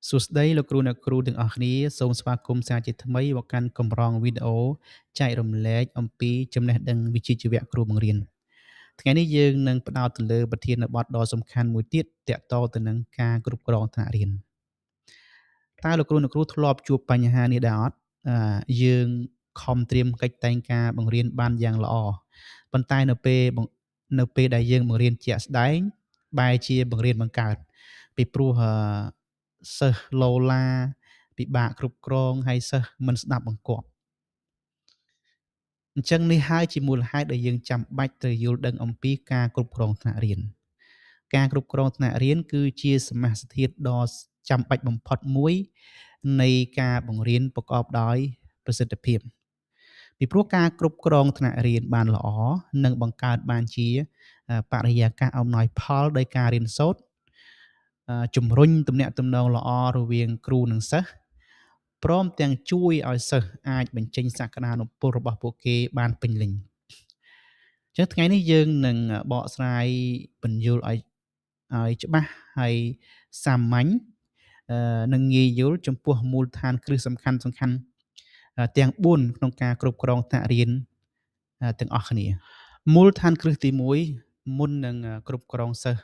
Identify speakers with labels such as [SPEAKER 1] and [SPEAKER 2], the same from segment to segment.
[SPEAKER 1] សួស្តីលោកគ្រូអ្នកគ្រូទាំងអស់គ្នាសូមស្វាគមន៍សាជាថ្មីមកកាន់កម្រងវីដេអូចែករំលែកអំពីចំណេះដឹងវិជ្ជាជីវៈគ្រូបង្រៀនថ្ងៃនេះយើងនឹងផ្ដោតទៅលើប្រធានបទដ៏សំខាន់មួយទៀតទាក់ទងទៅនឹងការគ្រប់គ្រងថ្នាក់រៀនតើលោកគ្រូអ្នកគ្រូធ្លាប់ជួបបញ្ហានេះដែរអត់យើងខំត្រៀមកិច្ចតែងការបង្រៀនបានយ៉ាងល្អប៉ុន្តែនៅពេលដែលយើងបង្រៀនជាក់ស្ដែងបែរជាបង្រៀនបង្កើតពីព្រោះសិស្សឡូឡាពិបាកគ្រប់គ្រងហើយសិស្សមិនស្ដាប់បង្គាប់អញ្ចឹងនេះហើយជាមូលហេតុដែលយើងចាំបាច់ត្រូវយល់ដឹងអំពីការគ្រប់គ្រងថ្នាក់រៀនការគ្រប់គ្រងថ្នាក់រៀនគឺជាសមាសធាតុដ៏ចាំបាច់បំផុតមួយនៃការបង្រៀនប្រកបដោយប្រសិទ្ធភាពពីព្រោះការគ្រប់គ្រងថ្នាក់រៀនបានល្អនឹងបង្កើតបានជាបរិយាកាសអំណោយផលដោយការរៀនសូត្រជំរុញទំនាក់ទំនងល្អរវាងគ្រូនិងសិស្សព្រមទាំងជួយឲ្យសិស្សអាចបញ្ចេញសក្តានុពលរបស់ពួកគេបានពេញលេញអញ្ចឹងថ្ងៃនេះយើងនឹងបកស្រាយពន្យល់ឲ្យច្បាស់ហើយសាមញ្ញនិងងាយយល់ចំពោះមូលដ្ឋានគ្រឹះសំខាន់ៗទាំង4ក្នុងការគ្រប់គ្រងថ្នាក់រៀនទាំងអស់គ្នាមូលដ្ឋានគ្រឹះទី1មុននឹងគ្រប់គ្រងសិស្ស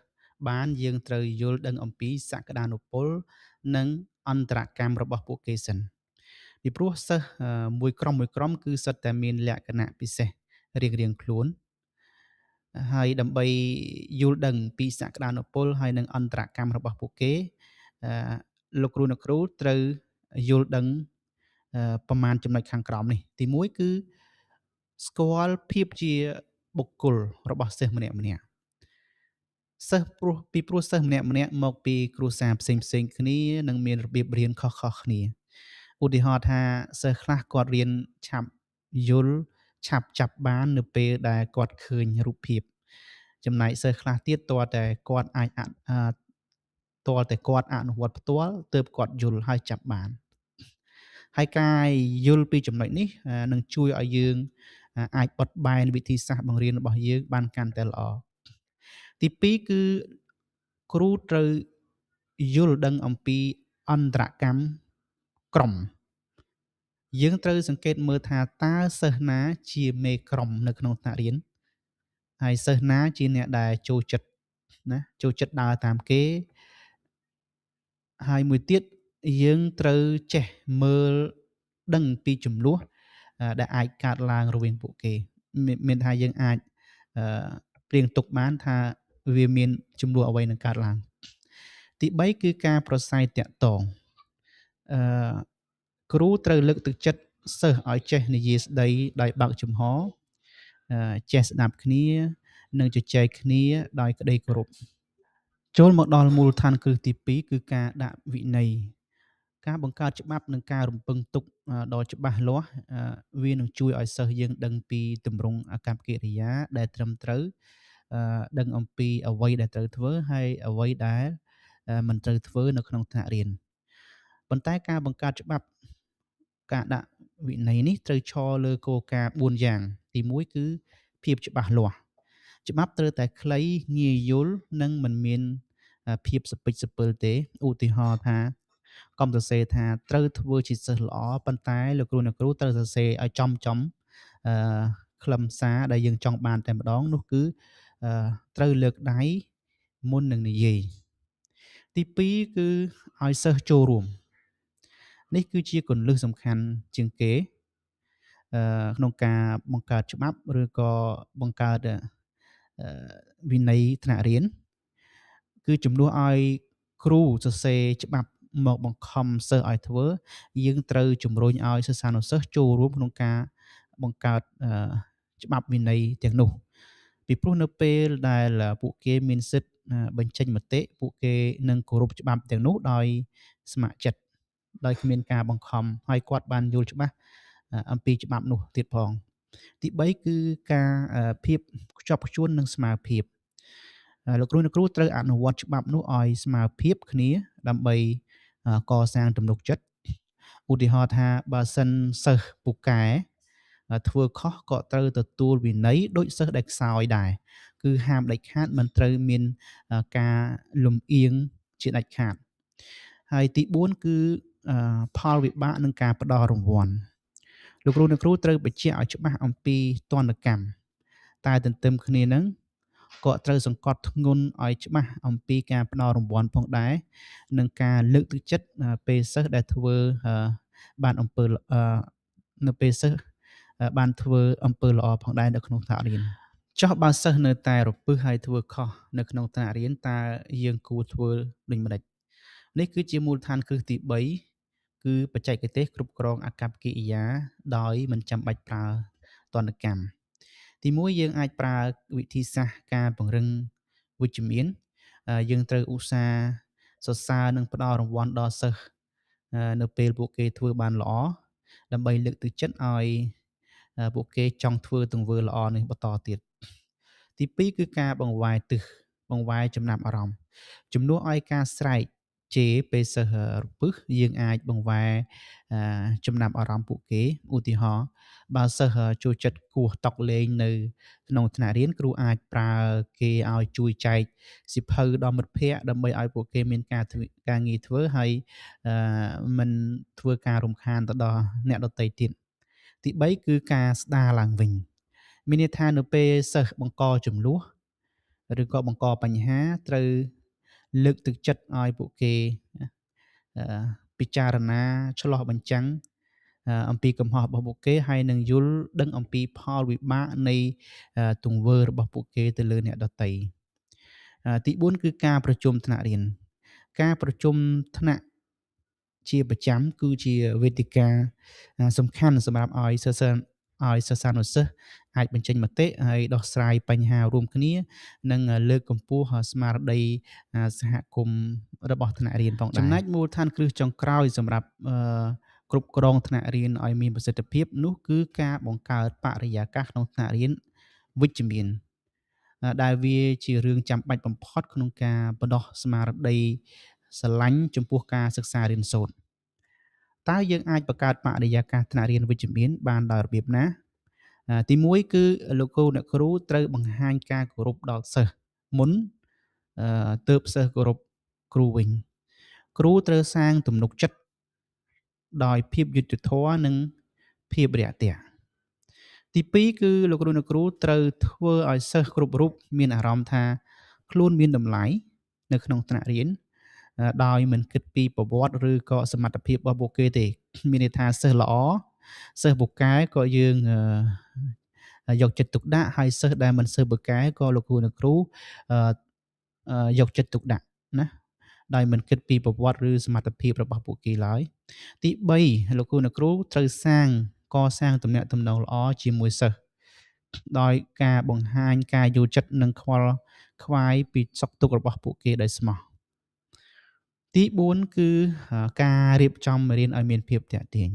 [SPEAKER 1] បានយើងត្រូវយល់ដឹងអំពីសក្តានុពលនិងអន្តរកម្មរបស់ពួកគេសិនពីព្រោះសិស្សមួយក្រុមគឺសុទ្ធតែមានលក្ខណៈពិសេសរៀងៗខ្លួនហើយដើម្បីយល់ដឹងពីសក្តានុពលហើយនិងអន្តរកម្មរបស់ពួកគេលោកគ្រូអ្នកគ្រូត្រូវយល់ដឹងប្រមាណចំណុចខាងក្រោមនេះទី1គឺស្គាល់ភាពជាបុគ្គលរបស់សិស្សម្នាក់ៗសិស្សពីព្រោះសិស្សម្នាក់ៗមកពីគ្រួសារផ្សេងៗគ្នានិងមានរបៀបរៀនខុសៗគ្នាឧទាហរណ៍ថាសិស្សខ្លះគាត់រៀនឆាប់យល់ឆាប់ចាប់បាននៅពេលដែលគាត់ឃើញរូបភាពចំណែកសិស្សខ្លះទៀតទាល់តែគាត់អនុវត្តផ្ទាល់ទើបគាត់យល់ហើយចាប់បានហើយការយល់ពីចំណុចនេះនឹងជួយឲ្យយើងអាចបត់បែនវិធីសាស្ត្របង្រៀនរបស់យើងបានកាន់តែល្អទី2គឺគ្រូត្រូវយល់ដឹងអំពីអន្តរកម្មក្រុមយើងត្រូវសង្កេតមើលថាតើសិស្សណាជាមេក្រុមនៅក្នុងថ្នាក់រៀនហើយសិស្សណាជាអ្នកដែលចូលចិត្តដើរតាមគេហើយមួយទៀតយើងត្រូវចេះមើលដឹងពីចំនួនដែលអាចកើតឡើងរវាងពួកគេមានថាយើងអាចព្រៀងទុកបានថាវាមានចំនួនអ្វីនឹងកើតឡើងទី3គឺការប្រស័យតាក់ទងគ្រូត្រូវលើកទឹកចិត្តសិស្សឲ្យចេះនិយាយស្ដីដោយបើកចំហចេះស្ដាប់គ្នានិងជជែកគ្នាដោយក្ដីគោរពចូលមកដល់មូលដ្ឋានគ្រឹះទី2គឺការដាក់វិន័យការបង្កើតច្បាប់និងការរំពឹងទុកដ៏ច្បាស់លាស់វានឹងជួយឲ្យសិស្សយើងដឹងពីទម្រង់អាកប្បកិរិយាដែលត្រឹមត្រូវដឹងអំពីអ្វីដែលត្រូវធ្វើហើយអ្វីដែលមិនត្រូវធ្វើនៅក្នុងថ្នាក់រៀនប៉ុន្តែការបង្កើតច្បាប់ការដាក់វិន័យនេះត្រូវឈរលើគោលការណ៍4យ៉ាងទី1គឺភាពច្បាស់លាស់ច្បាប់ត្រូវតែខ្លីងាយយល់និងមិនមានភាពសពេចសពិលទេឧទាហរណ៍ថាកុំសរសេរថាត្រូវធ្វើជាសិស្សល្អប៉ុន្តែលោកគ្រូអ្នកគ្រូត្រូវសរសេរឲ្យចំខ្លឹមសារដែលយើងចង់បានតែម្ដងនោះគឺត្រូវលើកដៃមុននឹងនិយាយទី2គឺឲ្យសិស្សចូលរួមនេះគឺជាគន្លឹះសំខាន់ជាងគេក្នុងការបង្កើតច្បាប់ឬក៏បង្កើតវិន័យថ្នាក់រៀនគឺជំនួសឲ្យគ្រូសរសេរច្បាប់មកបង្ខំសិស្សឲ្យធ្វើយើងត្រូវជំរុញឲ្យសិស្សានុសិស្សចូលរួមក្នុងការបង្កើតច្បាប់វិន័យទាំងនោះពីព្រោះនៅពេលដែលពួកគេមានសិទ្ធិបញ្ចេញមតិពួកគេនឹងគោរពច្បាប់ទាំងនោះដោយស្ម័គ្រចិត្តដោយគ្មានការបង្ខំហើយគាត់បានយល់ច្បាស់អំពីច្បាប់នោះទៀតផងទី3គឺការភាពខ្ជាប់ខ្ជួននិងស្មារភាពលោកគ្រូអ្នកគ្រូត្រូវអនុវត្តច្បាប់នោះឲ្យស្មើភាពគ្នាដើម្បីកសាងទំនុកចិត្តឧទាហរណ៍ថាបើសិនសិស្សពូកែធ្វើខុសក៏ត្រូវទទួលវិន័យដូចសិស្សដែលខ្សោយដែរគឺហាមដាច់ខាតមិនត្រូវមានការលំអៀងជាដាច់ខាត ហើយទី4គឺផលវិបាកនិងការផ្ដល់រង្វាន់លោកគ្រូអ្នកគ្រូត្រូវបញ្ជាក់ឲ្យច្បាស់អំពីទណ្ឌកម្មតែទន្ទឹមគ្នាហ្នឹងក៏ត្រូវសង្កត់ធ្ងន់ឲ្យច្បាស់អំពីការផ្ដល់រង្វាន់ផងដែរនិងការលើកទឹកចិត្តពេលសិស្សដែលធ្វើបានអំពើនៅពេលសិស្សបានធ្វើអំពើល្អផងដែរនៅក្នុងថ្នាក់រៀនចុះបើសិស្សនៅតែរពឹសហើយធ្វើខុសនៅក្នុងថ្នាក់រៀនតើយើងគួរធ្វើដូចម្តេចនេះគឺជាមូលដ្ឋានគ្រឹះទី3គឺបច្ចេកទេសគ្រប់គ្រងអាកប្បកិរិយាដោយមិនចាំបាច់ប្រើទណ្ឌកម្មទី1យើងអាចប្រើវិធីសាស្ត្រការពង្រឹងវិជ្ជមានយើងត្រូវឧស្សាហ៍សរសើរនិងផ្ដល់រង្វាន់ដល់សិស្សនៅពេលពួកគេធ្វើបានល្អដើម្បីលើកទឹកចិត្តឲ្យពួកគេចង់ធ្វើទង្វើល្អនេះបន្តទៀតទី2គឺការបង្វែរទិសបង្វែរចំណាប់អារម្មណ៍ជំនួសឲ្យការស្រែកជេរពេលសិស្សរពឹសយើងអាចបង្វែរចំណាប់អារម្មណ៍ពួកគេឧទាហរណ៍បើសិស្សចូលចិត្តគោះតុលេងនៅក្នុងថ្នាក់រៀនគ្រូអាចប្រើគេឲ្យជួយចែកសៀវភៅដល់មិត្តភ័ក្តិដើម្បីឲ្យពួកគេមានការងារធ្វើហើយមិនធ្វើការរំខានទៅដល់អ្នកដទៃទៀតទី3គឺការស្ដារឡើងវិញមានន័យថានៅពេលសិស្សបង្កចំនួនឬក៏បង្កបញ្ហាត្រូវលើកទឹកចិត្តឲ្យពួកគេពិចារណាឆ្លោះបញ្ចាំងអំពីកំហុសរបស់ពួកគេហើយនឹងយល់ដឹងអំពីផលវិបាកនៃទង្វើរបស់ពួកគេទៅលើអ្នកដទៃទី4គឺការប្រជុំថ្នាក់រៀនការប្រជុំថ្នាក់ជាប្រចាំគឺជាវេទិកាសំខាន់សម្រាប់ឲ្យសិស្សានុសិស្សអាចបញ្ចេញមតិហើយដោះស្រាយបញ្ហារួមគ្នានិងលើកកម្ពស់ស្មារតីសហគមន៍របស់ថ្នាក់រៀនផងដែរចំណែកមូលដ្ឋានគ្រឹះចុងក្រោយសម្រាប់គ្រប់គ្រងថ្នាក់រៀនឲ្យមានប្រសិទ្ធភាពនោះគឺការបង្កើតបរិយាកាសក្នុងថ្នាក់រៀនវិជ្ជមានដែលវាជារឿងចាំបាច់បំផុតក្នុងការបណ្ដុះស្មារតីស្រឡាញ់ចំពោះការសិក្សារៀនសូត្រតើយើងអាចបង្កើតបរិយាកាសថ្នាក់រៀនវិជ្ជមានបានដោយរបៀបណាទី1គឺលោកគ្រូអ្នកគ្រូត្រូវបង្ហាញការគោរពដល់សិស្សមុនទើបសិស្សគោរពគ្រូវិញគ្រូត្រូវសាងទំនុកចិត្តដោយភាពយុត្តិធម៌និងភាពរាក់ទាក់ទី2គឺលោកគ្រូអ្នកគ្រូត្រូវធ្វើឲ្យសិស្សគ្រប់រូបមានអារម្មណ៍ថាខ្លួនមានតម្លៃនៅក្នុងថ្នាក់រៀនដោយមិនគិតពីប្រវត្តិឬក៏សមត្ថភាពរបស់ពួកគេទេមានន័យថាសិស្សល្អសិស្សពូកែក៏យើងយកចិត្តទុកដាក់ហើយសិស្សដែលមិនសូវពូកែក៏លោកគ្រូអ្នកគ្រូយកចិត្តទុកដាក់ណាដោយមិនគិតពីប្រវត្តិឬសមត្ថភាពរបស់ពួកគេឡើយទី3លោកគ្រូអ្នកគ្រូត្រូវកសាងទំនាក់ទំនងល្អជាមួយសិស្សដោយការបង្ហាញការយល់ចិត្តនិងខ្វល់ខ្វាយពីសុខទុក្ខរបស់ពួកគេដោយស្មោះទី4គឺការរៀបចំមេរៀនឲ្យមានភាពទាក់ទាញ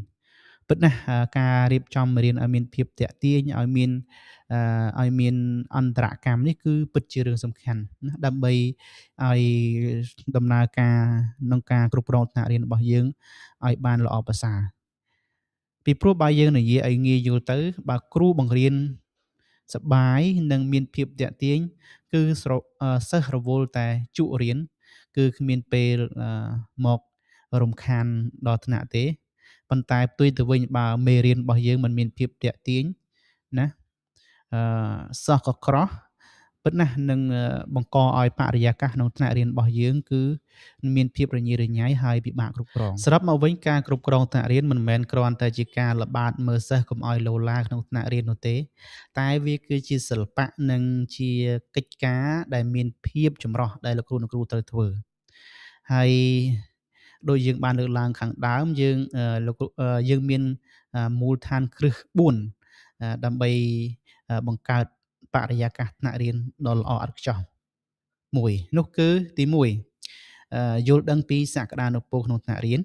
[SPEAKER 1] ពិតណាស់ការរៀបចំមេរៀនឲ្យមានភាពទាក់ទាញឲ្យមានអន្តរកម្មនេះគឺពិតជារឿងសំខាន់ណាដើម្បីឲ្យដំណើរការក្នុងការគ្រប់គ្រងថ្នាក់រៀនរបស់យើងឲ្យបានល្អប្រសើរពីព្រោះបើយើងនិយាយឲ្យងាយយល់ទៅបើគ្រូបង្រៀនសប្បាយនិងមានភាពទាក់ទាញគឺសិស្សរវល់តែជក់រៀនគឺគ្មានពេលមករំខានដល់ថ្នាក់ទេប៉ុន្តែផ្ទុយទៅវិញបើមេរៀនរបស់យើងមិនមានភាពទាក់ទាញណាសិស្សក៏ក្រោះពិតណាស់នឹងបង្កឲ្យបរិយាកាសក្នុងថ្នាក់រៀនរបស់យើងគឺមានភាពរញ៉េរញ៉ៃហើយពិបាកគ្រប់គ្រងសរុបមកវិញការគ្រប់គ្រងថ្នាក់រៀនមិនមែនគ្រាន់តែជាការល្បាតមើលសិស្សកុំឲ្យលោឡាក្នុងថ្នាក់រៀននោះទេតែវាគឺជាសិល្បៈនិងជាកិច្ចការដែលមានភាពចម្រុះដែលលោកគ្រូអ្នកគ្រូត្រូវធ្វើហើយដូចយើងបានលើកឡើងខាងដើមយើងមានមូលដ្ឋានគ្រឹះ4ដើម្បីបង្កើតបរិយាកាសថ្នាក់រៀនដ៏ល្អឥតខ្ចោះមួយនោះគឺទី1យល់ដឹងពីសក្តានុពលក្នុងថ្នាក់រៀន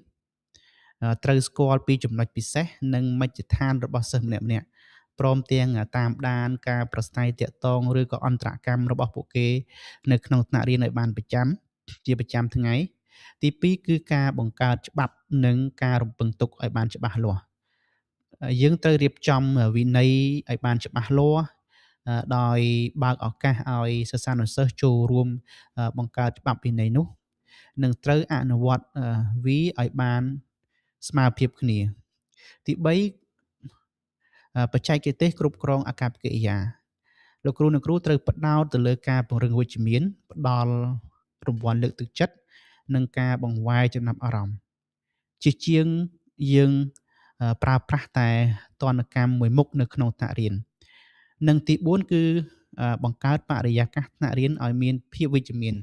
[SPEAKER 1] ត្រូវស្គាល់ពីចំណុចពិសេសនិងមជ្ឈដ្ឋានរបស់សិស្សម្នាក់ៗព្រមទាំងតាមដានការប្រស្រ័យទាក់ទងឬក៏អន្តរកម្មរបស់ពួកគេនៅក្នុងថ្នាក់រៀនឲ្យបានប្រចាំថ្ងៃទី2គឺការបង្កើតច្បាប់និងការរំពឹងទុកឲ្យបានច្បាស់លាស់យើងត្រូវរៀបចំវិន័យឲ្យបានច្បាស់លាស់ដោយបើកឱកាសឲ្យសិស្សានុសិស្សចូលរួមបង្កើតច្បាប់វិន័យនោះ និងត្រូវអនុវត្តវាឲ្យបានស្មើភាពគ្នា ទី3បច្ចេកទេសគ្រប់គ្រងអាកប្បកិរិយាលោកគ្រូអ្នកគ្រូត្រូវផ្ដោតទៅលើការពង្រឹងវិជ្ជមានផ្ដល់រង្វាន់លើកទឹកចិត្តនិងការបង្វែរចំណាប់អារម្មណ៍ជាជាងយើងប្រើប្រាស់តែទណ្ឌកម្មមួយមុខនៅក្នុងថ្នាក់រៀននិងទី4គឺបង្កើតបរិយាកាសថ្នាក់រៀនឲ្យមានភាពវិជ្ជមាន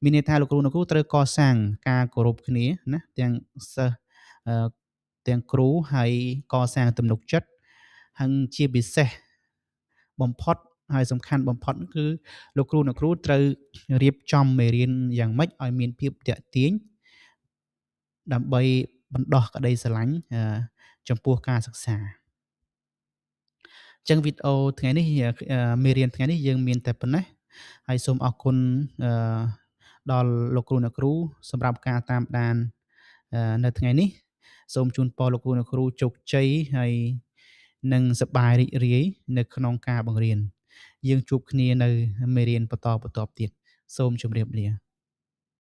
[SPEAKER 1] មានន័យថាលោកគ្រូអ្នកគ្រូត្រូវកសាងការគោរពគ្នាណាទាំងសិស្សអឺទាំងគ្រូហើយកសាងទំនុកចិត្តហើយជាពិសេសបំផុតហើយសំខាន់បំផុតគឺលោកគ្រូអ្នកគ្រូត្រូវរៀបចំមេរៀនយ៉ាងម៉េចឲ្យមានភាពទាក់ទាញដើម្បីបណ្ដោះក្តីស្រឡាញ់ចំពោះការសិក្សាអញ្ចឹងវីដេអូថ្ងៃនេះមេរៀនថ្ងៃនេះយើងមានតែប៉ុណ្ណេះហើយសូមអរគុណអឺដល់លោកគ្រូអ្នកគ្រូសម្រាប់ការតាមដាននៅថ្ងៃនេះសូមជូនពរលោកគ្រូអ្នកគ្រូជោគជ័យហើយនិងសប្បាយរីករាយនៅក្នុងការបង្រៀនយើងជួបគ្នានៅមេរៀនបន្តបន្ទាប់ទៀតសូមជម្រាបលា